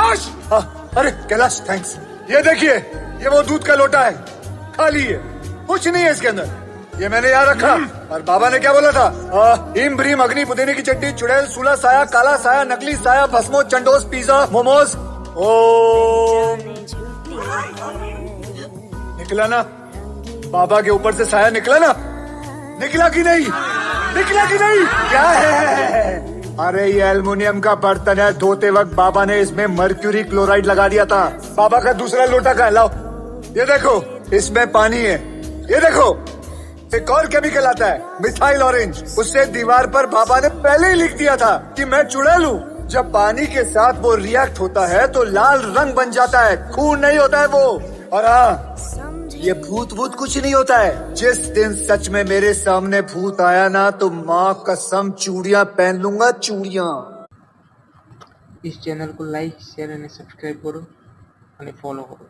कैलाश। अरे कैलाश थैंक्स। ये देखिए, ये वो दूध का लोटा है, खाली है, कुछ नहीं है इसके अंदर। ये मैंने यहाँ रखा। और बाबा ने क्या बोला था? हिम भ्रीम अग्नि पुदीने की चट्टी चुड़ैल सूला साया काला साया नकली साया भस्मो चंडोस पिज्जा मोमोज। ओ निकला ना बाबा के ऊपर से साया, निकला ना? निकला कि नहीं? निकला कि नहीं? क्या है? अरे ये एल्युमिनियम का बर्तन है, धोते वक्त बाबा ने इसमें मर्क्यूरी क्लोराइड लगा दिया था। बाबा का दूसरा लोटा का है, लाओ। ये देखो, इसमें पानी है। ये देखो, एक और केमिकल आता है, मिथाइल ऑरेंज। उससे दीवार पर बाबा ने पहले ही लिख दिया था कि मैं चुड़ैल हूँ। जब पानी के साथ वो रिएक्ट होता है तो लाल रंग बन जाता है, खून नहीं होता है वो। और हाँ, ये भूत भूत कुछ नहीं होता है। जिस दिन सच में मेरे सामने भूत आया ना, तो माँ कसम चूड़ियां पहन लूंगा, चूड़ियां। इस चैनल को लाइक शेयर અને સબસ્ક્રાઇબ કરો અને ફોલો કરો।